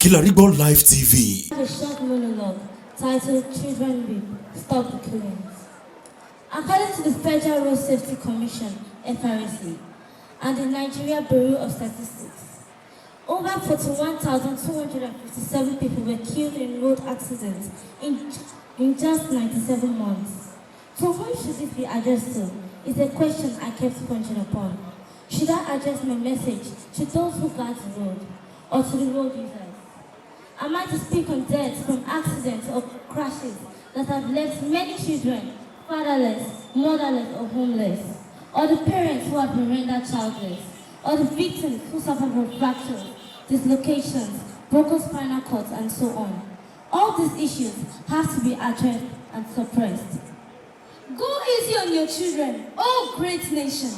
Kilarigbo Live TV. A short monologue titled Children Weep, Stop the Killings. According to the Federal Road Safety Commission, FRSC, and the Nigeria Bureau of Statistics, over 41,257 people were killed in road accidents in just 97 months. So whom should this be addressed to is a question I kept punching upon. Should I address my message to those who guard the road or to the road users? Am I to speak on deaths from accidents or crashes that have left many children fatherless, motherless, or homeless? Or the parents who have been rendered childless? Or the victims who suffer from fractures, dislocations, broken spinal cords, and so on? All these issues have to be addressed and suppressed. Go easy on your children, oh great nation.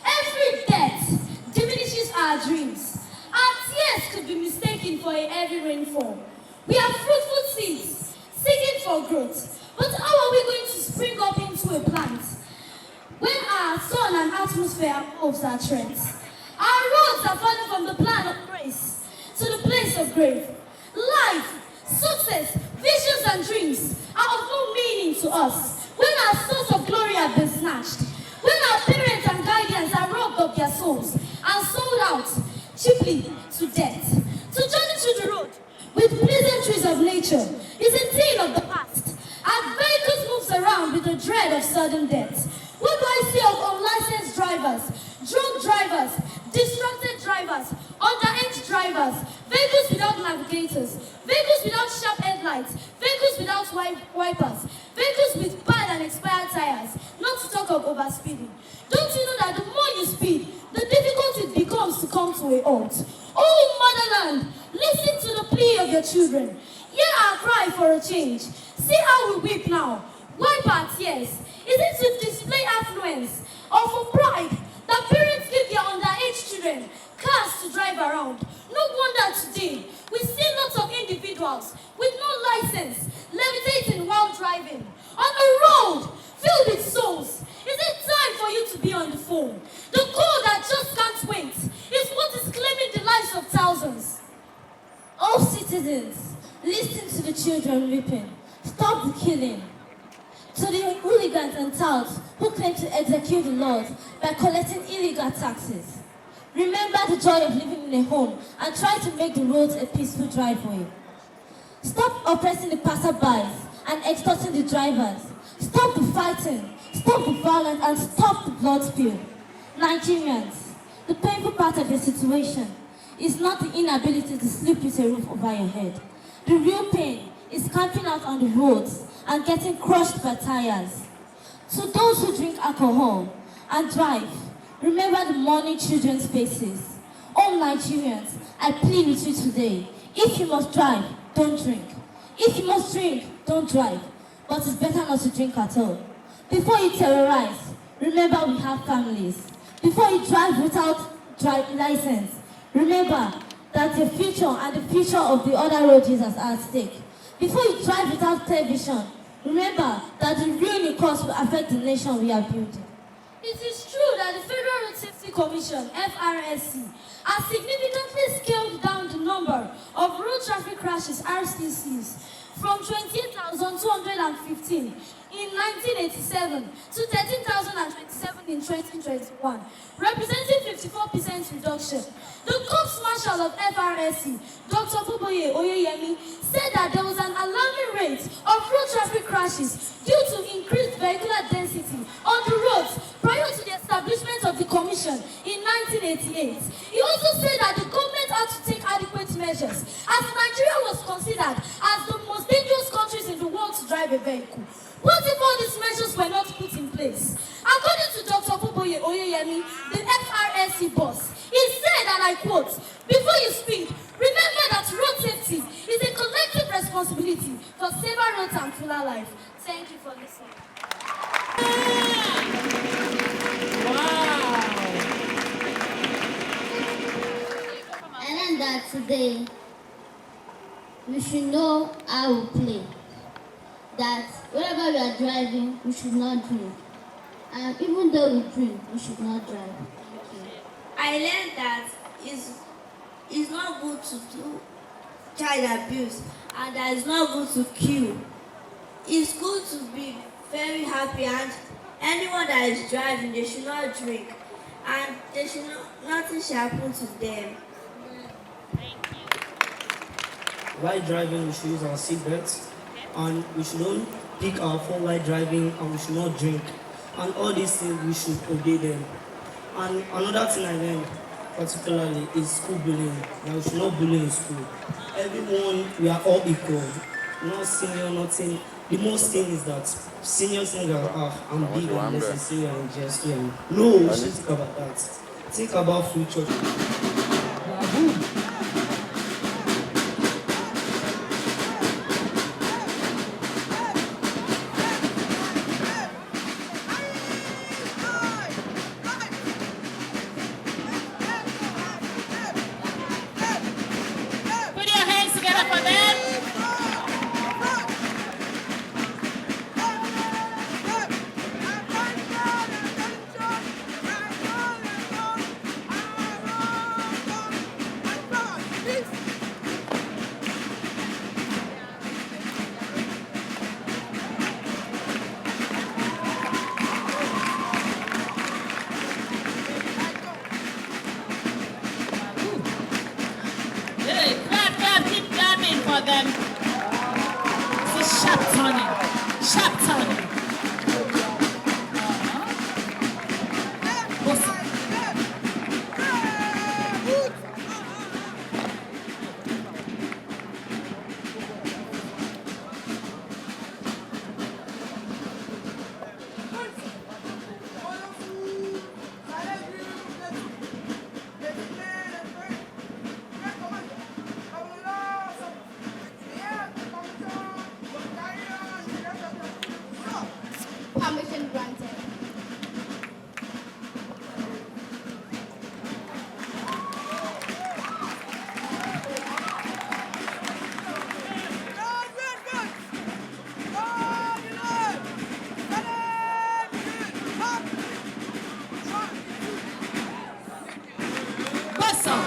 Every death diminishes our dreams. Our tears could be mistaken for a heavy rainfall. We are fruitful seeds, seeking for growth. But how are we going to spring up into a plant when our sun and atmosphere pose our threats? Our roads are falling from the plan of grace to the place of grave. Life, success, visions and dreams are of no meaning to us when our source of glory has been snatched, when our parents and guardians are robbed of their souls and sold out cheaply to death. To journey through the road with pleasantries of nature is a thing of the past. Our vehicles moves around with the dread of sudden death. What do I say of unlicensed drivers, drunk drivers, distracted drivers, underage drivers, vehicles without navigators, vehicles without sharp headlights, vehicles without wipers, vehicles with bad and expired tires, not to talk of overspeeding. Don't you know that the more you speed, the difficult it becomes to come to a halt? Oh, Motherland, listen to the plea of your children. Hear our cry for a change. See how we weep now. Wipe our tears. Is it to display affluence or for pride that parents give their underage children cars to drive around? No wonder today we see lots of individuals with no license levitating while driving on a road filled with souls. Is it time for you to be on the phone? The call that just can't wait is what is claiming the lives of thousands. All citizens, listen to the children weeping. Stop the killing. To the hooligans and touts who claim to execute the laws by collecting illegal taxes, remember the joy of living in a home and try to make the roads a peaceful driveway. Stop oppressing the passerbys and extorting the drivers. Stop the fighting, stop the violence, and stop the blood spill. Nigerians, the painful part of your situation is not the inability to sleep with a roof over your head. The real pain is camping out on the roads and getting crushed by tires. To those who drink alcohol and drive, remember the mourning children's faces. All Nigerians, I plead with you today. If you must drive, don't drink. If you must drink, don't drive. But it's better not to drink at all. Before you terrorize, remember we have families. Before you drive without driving license, remember that your future and the future of the other road users are at stake. Before you drive without clear vision, remember that the ruin it causes will affect the nation we are building. It is true that the Federal Road Safety Commission, FRSC, has significantly scaled down the number of road traffic crashes RCCs from 28,215 in 1987 to 13,027 in 2021, representing 54% reduction. The Corps Marshal of FRSC, Dr. Fuboye Oyeyemi, said that there was an alarming rate of road traffic crashes due to increased vehicular density on the roads prior to the establishment of the commission in 1988. He also said that the government had to take adequate measures as Nigeria was considered as the most dangerous countries in the world to drive a vehicle. What if all these measures were not put in place? According to Dr. Fuboye Oyeyemi, the FRSC boss, he said, and I quote, "Before you speak, remember that road safety is a collective responsibility for safer roads and fuller life." Thank you for listening. Wow. I learned that today we should know how we play. That whenever we are driving, we should not drink. And even though we drink, we should not drive. I learned that it's not good to do child abuse, and that it's not good to kill. It's good to be very happy, and anyone that is driving, they should not drink, and they should not, nothing should happen to them. While driving, we should use our seatbelts, and we should not pick our phone while driving, and we should not drink. And all these things, we should obey them. And another thing I learned particularly is school bullying. That we should not bully in school. Everyone, we are all equal. No senior, nothing. The most thing is that seniors think that I'm big and necessary and just no, we should think about that. Think about future. Put your hands together for them. Hey, clap, clap, keep clapping for them. This is sharp turning. Sharp turning. Awesome. Permission granted. Awesome.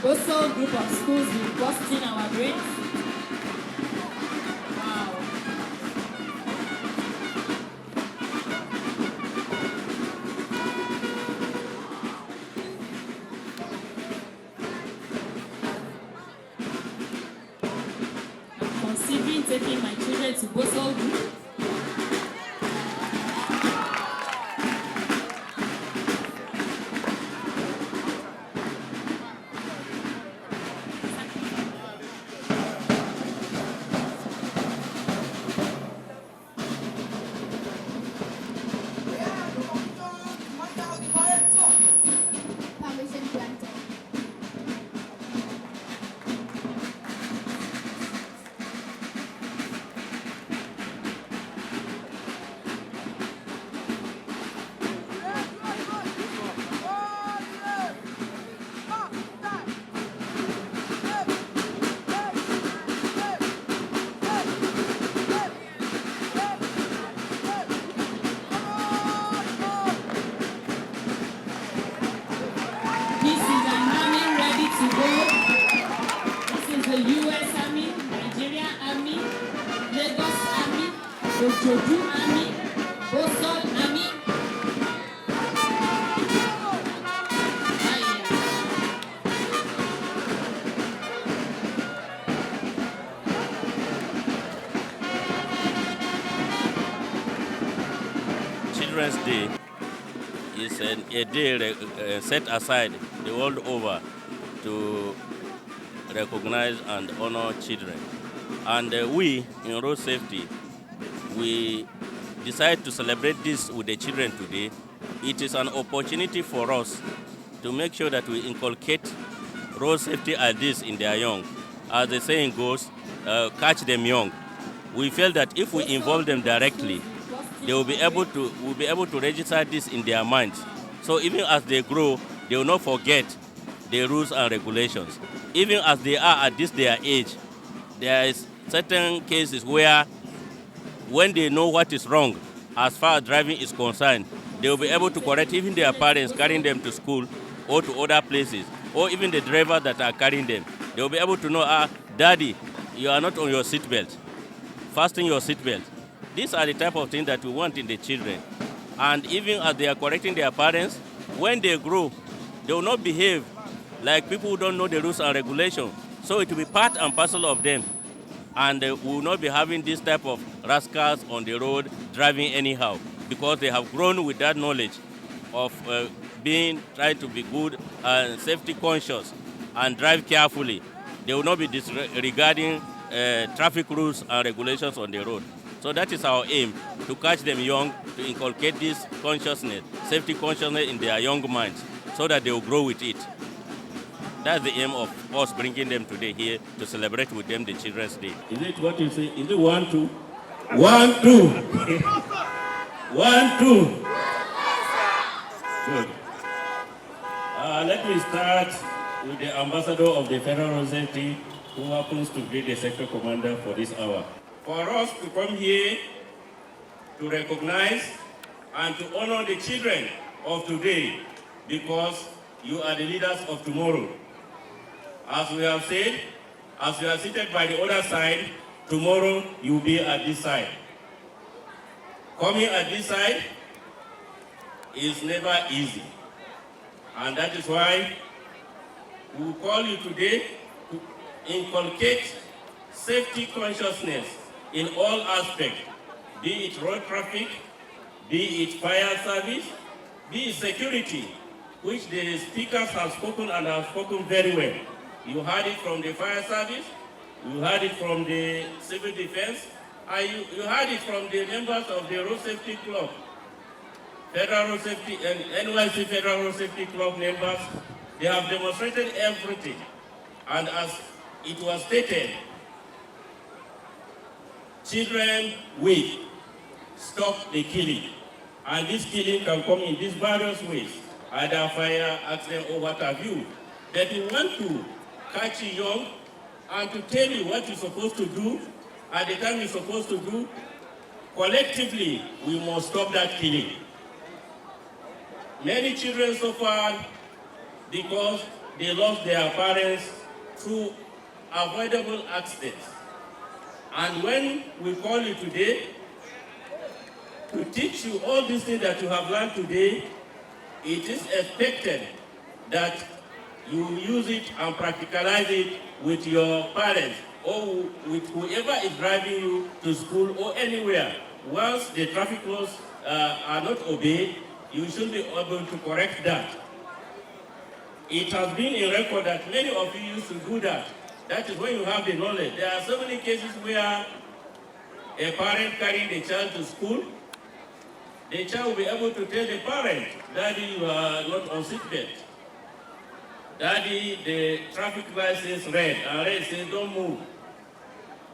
Also, group of schools will busting our brains. Wow. I'm considering taking my children to Bosol group. Ìṣojú àmì, Bọ́sọ̀ àmì. Children's Day is a day set aside the world over to recognize and honor children. And we, in road safety, we decide to celebrate this with the children today. It is an opportunity for us to make sure that we inculcate road safety ideas in their young. As the saying goes, catch them young. We feel that if we involve them directly, they will be able to register this in their minds. So even as they grow, they will not forget the rules and regulations. Even as they are at their age, there is certain cases where when they know what is wrong as far as driving is concerned, they will be able to correct even their parents carrying them to school or to other places, or even the driver that are carrying them. They will be able to know, Daddy, you are not on your seatbelt. Fasten your seatbelt. These are the type of things that we want in the children. And even as they are correcting their parents, when they grow, they will not behave like people who don't know the rules and regulations. So it will be part and parcel of them. And we will not be having this type of rascals on the road driving anyhow, because they have grown with that knowledge of trying to be good and safety conscious and drive carefully. They will not be disregarding traffic rules and regulations on the road. So that is our aim, to catch them young, to inculcate this consciousness, safety consciousness in their young minds, so that they will grow with it. That's the aim of us bringing them today here to celebrate with them the Children's Day. Is it what you say? Is it 1, 2? 1, 2. 1, 2. Good. Let me start with the ambassador of the Federal Road Safety, who happens to be the sector commander for this hour. For us to come here to recognize and to honor the children of today, because you are the leaders of tomorrow. As we have said, as you are seated by the other side, tomorrow you will be at this side. Coming at this side is never easy. And that is why we will call you today to inculcate safety consciousness in all aspects, be it road traffic, be it fire service, be it security, which the speakers have spoken and have spoken very well. You heard it from the fire service, you heard it from the civil defense, and you heard it from the members of the Road Safety Club, Federal Road Safety and NYC Federal Road Safety Club members. They have demonstrated everything. And as it was stated, Children Week, stop the killing. And this killing can come in these various ways, either fire, accident, or what have you. That we want to catch you young and to tell you what you're supposed to do at the time you're supposed to do. Collectively, we must stop that killing. Many children suffer because they lost their parents through avoidable accidents. And when we call you today to teach you all these things that you have learned today, it is expected that you use it and practicalize it with your parents or with whoever is driving you to school or anywhere. Once the traffic laws are not obeyed, you should be able to correct that. It has been in record that many of you used to do that. That is when you have the knowledge. There are so many cases where a parent carrying the child to school, the child will be able to tell the parent, Daddy, you are not on seatbelt. Daddy, the traffic light says red, and red says don't move.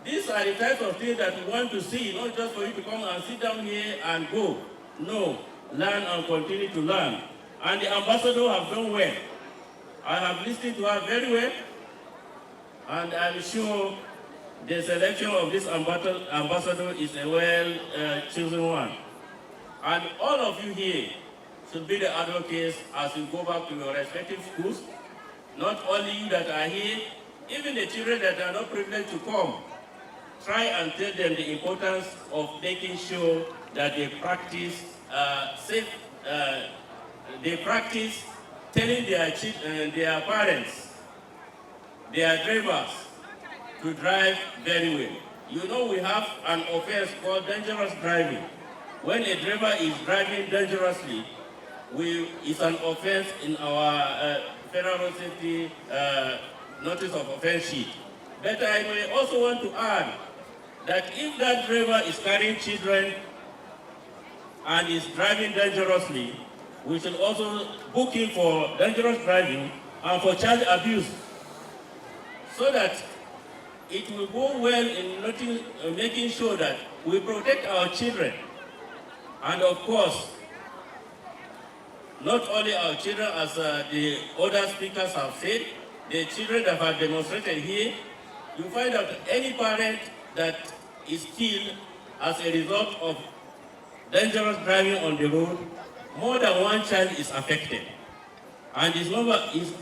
These are the types of things that we want to see, not just for you to come and sit down here and go. No, learn and continue to learn. And the ambassador have done well. I have listened to her very well, and I'm sure the selection of this ambassador is a well-chosen one. And all of you here should be the advocates as you go back to your respective schools. Not only you that are here, even the children that are not privileged to come. try and tell them the importance of making sure that they practice safe. They practice telling their parents, their drivers, to drive very well. You know, we have an offense called dangerous driving. When a driver is driving dangerously, it's an offense in our federal safety notice of offense sheet. But I may also want to add that if that driver is carrying children and is driving dangerously, we should also book him for dangerous driving and for child abuse, so that it will go well in making sure that we protect our children. And of course, not only our children, as the other speakers have said, the children that have demonstrated here, you find out any parent that is killed as a result of dangerous driving on the road, more than one child is affected. And it's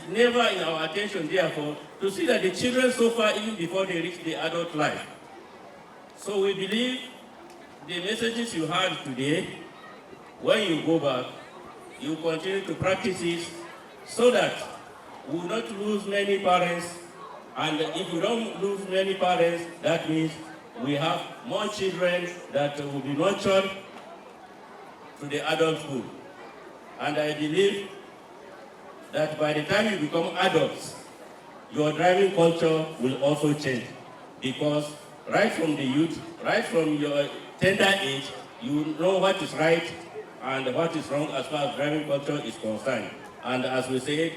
never in our attention, therefore, to see that the children suffer even before they reach the adult life. So we believe the messages you heard today, when you go back, you continue to practice it so that we will not lose many parents. And if we don't lose many parents, that means we have more children that will be nurtured to the adulthood. And I believe that by the time you become adults, your driving culture will also change, because right from the youth, right from your tender age, you know what is right and what is wrong as far as driving culture is concerned. And as we said,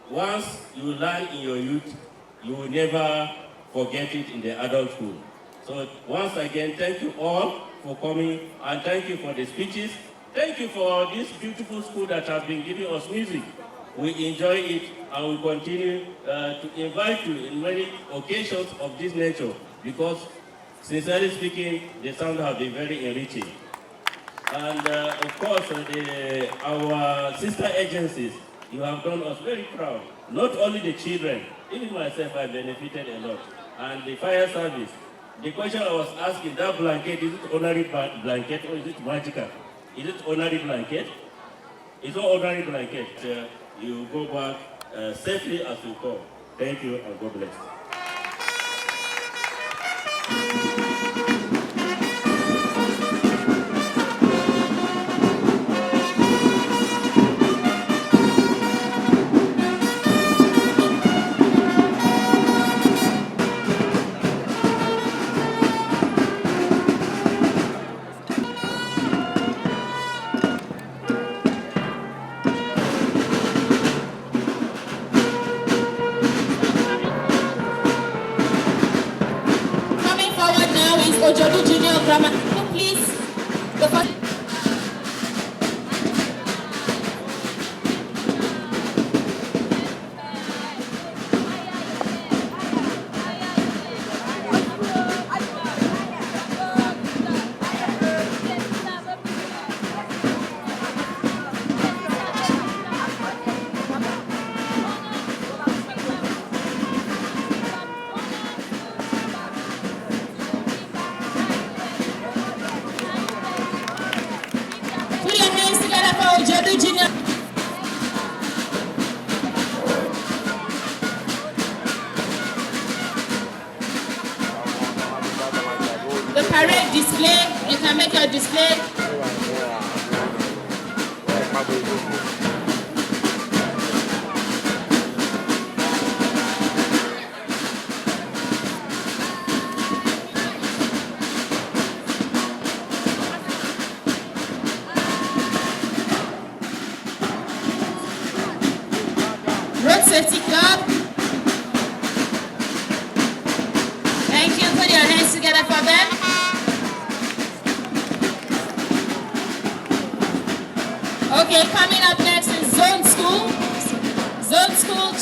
once you learn in your youth, you will never forget it in the adulthood. So once again, thank you all for coming, and thank you for the speeches. Thank you for this beautiful school that has been giving us music. We enjoy it, and we continue to invite you in many occasions of this nature, because sincerely speaking, the sound has been very enriching. And of course, our sister agencies, you have done us very proud. Not only the children, even myself, I benefited a lot. And the fire service. The question I was asking, that blanket, is it ordinary blanket or is it magical? Is it ordinary blanket? It's not ordinary blanket. You go back safely as you come. Thank you, and God bless. Please, the first. The parade display, you can make your display. Road Safety Club. Thank you. Put your hands together for them. Okay, coming up next is Zone School. Zone School.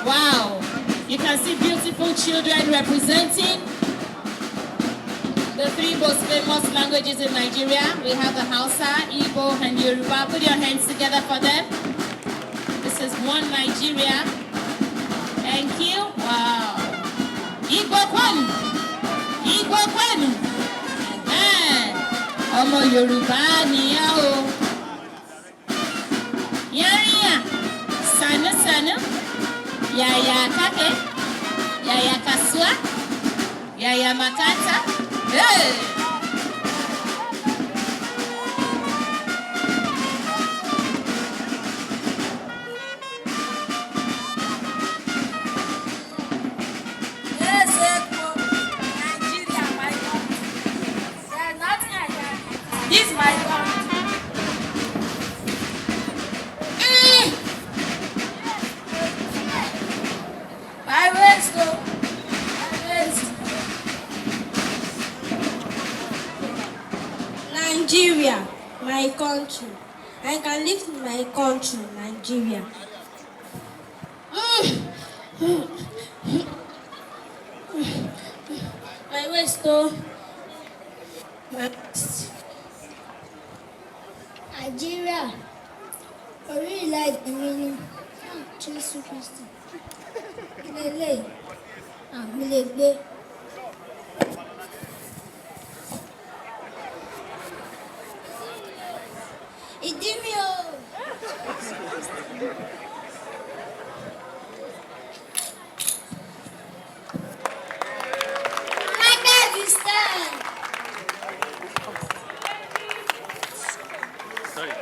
Wow. You can see beautiful children representing the three most famous languages in Nigeria. We have the Hausa, Igbo, and Yoruba. Put your hands together for them. This is one Nigeria. Thank you. Wow. Igbo kwenu. Igbo kwenu. Ọmọ Yorùbá nìyẹn o. Yarinya. Sanu sanu. Yaya kake. Yaya kasua. Yaya makata. Hey. This my country. My waist, go. My waist. Nigeria, my country. I can live in my country, Nigeria. My waist, go. My waist. Nigeria, I really like the meaning. Jesus Christ. Lele, Milegbe. Ìdí mi o. My dad is stand. Sorry.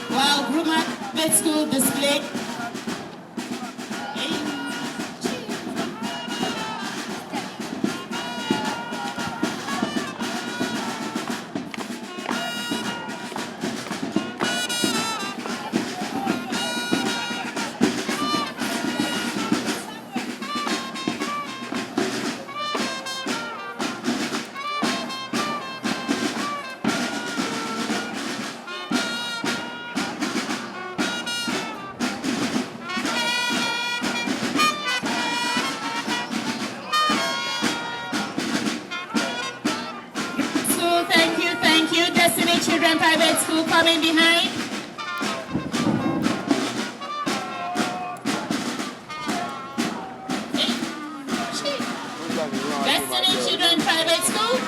Wow, Grumman State School display. Thank you. Destiny Children Private School coming behind. Destiny Children Private School.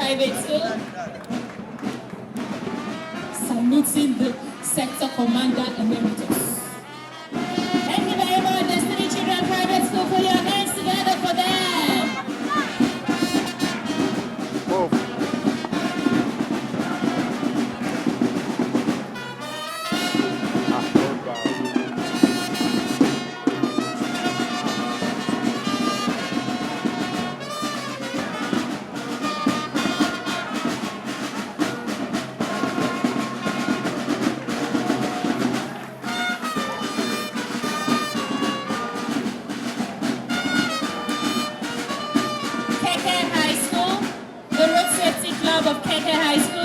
Private School. Saluting the Sector Commander Emeritus. Thank you very much, Destiny Children Private School. Put your hands together for them. Of KK High School.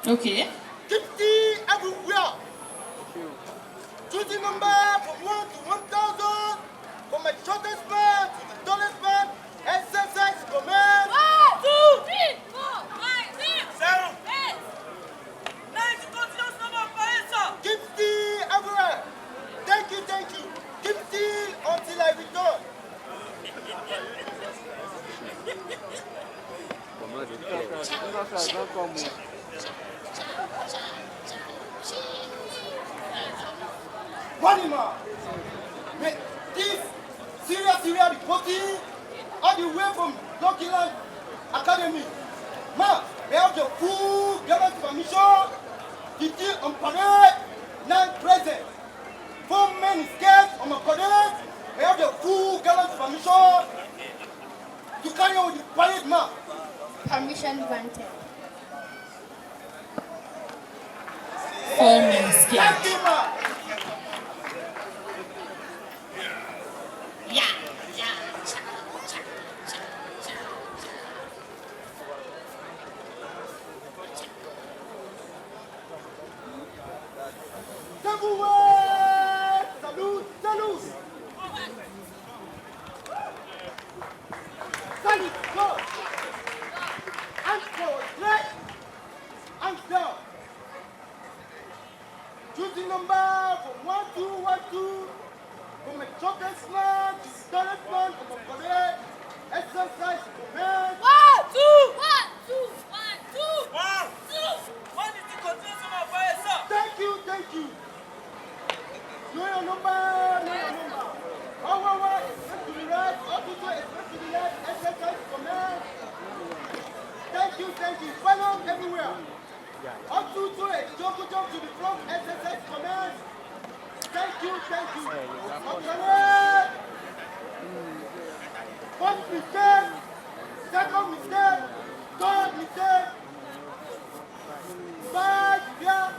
Okay. 50 everywhere. Choosing number from 1 to 1,000. From my shortest man to the tallest man. Exercise command. 1, 2, 3, 4, 5, 6, 7, 8, 9 continuous number of answer. 50 everywhere. Thank you, thank you. 50 until I return. One more. This serious reporting all the way from Lokiland Academy. Ma, we have the full government permission. The team on parade, now present. 4 men scared on my parade. We have the full government permission to carry out the parade, ma. Permission granted. 4 men scared. Thank you, ma. Salute, salute. Salute, go. And forward, left, and down. Choosing number from 1, 2, 1, 2. From a shortest man to the tallest man of a parade. Exercise command. 1, 2, 1, 2, 1, 2, 1, 2. What is the continuous number of answer? Thank you, thank you. Know your number, know your number. 111, express to the right, 222, express to the left, exercise command. Thank you, follow everywhere. 122, jump to the front, exercise command. Thank you. Okay. First mistake, second mistake, third mistake. Back, yeah.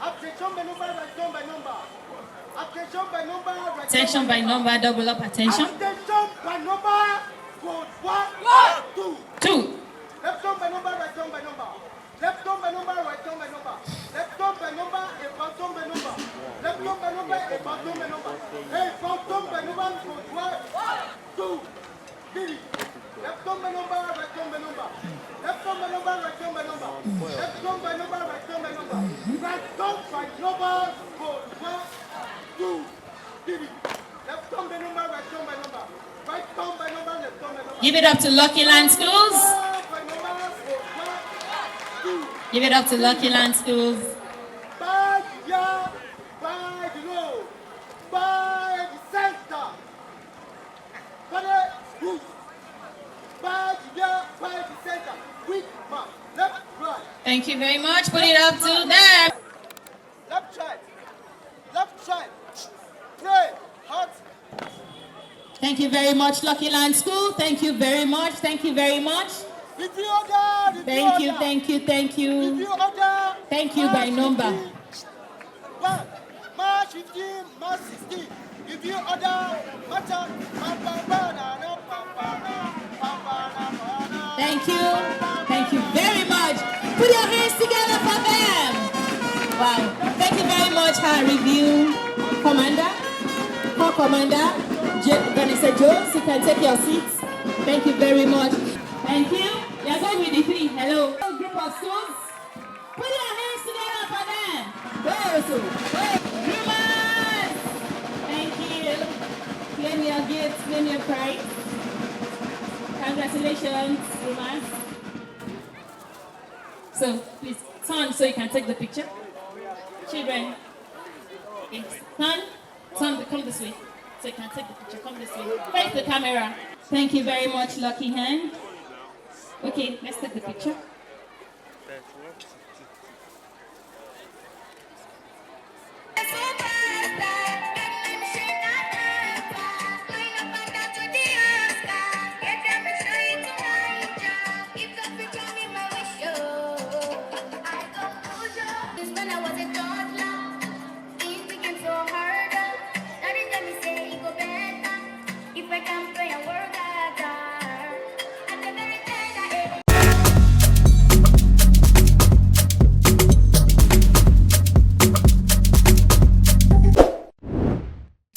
Attention by number, right down by number. Attention by number, right Attention by number, double up attention. Attention by number, code 1, 2. 2. Left down by number, right down by number. Left down by number, right down by number. Left down by number, a down by number. Left down by number, a Give it up to Lucky Land Schools. Give it up to Lucky Land Schools. By the road, by the center, by the center, quick march, left, right. Thank you very much. Put it up to them. Left side, pray, heart. Thank you very much, Lucky Land School. Thank you very much. Thank you very much. If you order, Thank you. If you order, thank you by number. March 15, March 16. If you order, Thank you very much. Put your hands together for them. Wow. Thank you very much, our review commander, co-commander, Vanessa Jones. You can take your seats. Thank you very much. Thank you. You're going with the three. Hello. Group of schools. Put your hands together for them. Rumors. Thank you. Claim your gifts, claim your prize. Congratulations, Rumors. So please turn so you can take the picture. Children, turn, come this way. So you can take the picture, come this way. Face the camera. Thank you very much, Lucky Hand. Okay, let's take the picture.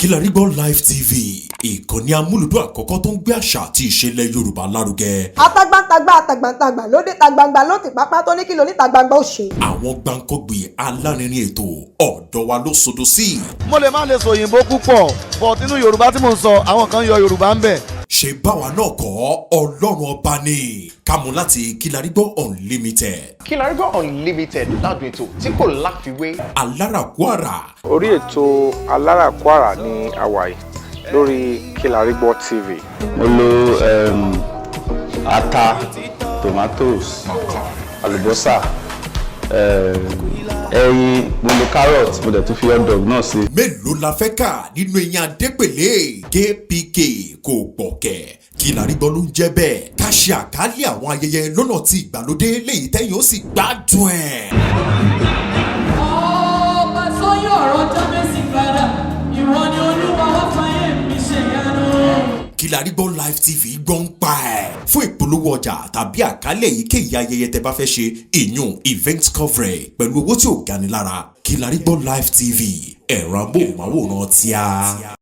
Kilarigbo Live TV, ìkànnì amúlùdún àkọ́kọ́ tó ń gbé àṣà àti ìṣẹ̀lẹ̀ Yorùbá lárugẹ. Atagbantagba lóde tagbangba ló ti pápá tó ní kí ló ní tagbangba ó ṣe. Àwọn gbàǹkọ́gbì alárinrin ètò ọ̀dọ́ wa ló sodo sí. Mo lè má lè sọ òyìnbó púpọ̀ but nínú Yorùbá tí mo ń sọ àwọn kan yọ Yorùbá ń bẹ̀. Ṣé báwa náà kọ́ Ọlọ́run ọba ni kámú láti Kilarigbo Unlimited. Kilarigbo Unlimited ládùn ètò tí kò láfiwé. Alárakúàrà. Orí ètò Alárakúàrà ní àwàyè lórí Kilarigbo TV. Mo lo ata, tomatoes, àlùbọ́sà, ẹyin, mo lo carrot, mo dẹ̀ tún fi hot dog náà sí. Mélòó la fẹ́ kà nínú eyín Adépèlé KPK kò gbọ̀kẹ̀. Kilarigbo ló ń jẹ́ bẹ́ẹ̀. Ká ṣe àkálẹ̀ àwọn ayẹyẹ lọ́nà tí ìgbàlódé léyìí tẹ́yìn ó sì gbádùn ẹ̀. Ọba sọ́yọ̀ ọ̀rọ̀ jábẹ́sì padà, ìwọ ni Olúwa wá fàyè mi ṣe yanu. Kilarigbo Live TV gbọ́ ń pa ẹ̀. Fún ìpolówó ọjà tàbí àkálẹ̀ èyíkéyìí ayẹyẹ tẹ́ bá fẹ́ ṣe ìyún event coverage pẹ̀lú owó tí ò gani lára. Kilarigbo Live TV ẹ̀rọ amóhùnmáwòrán tíá.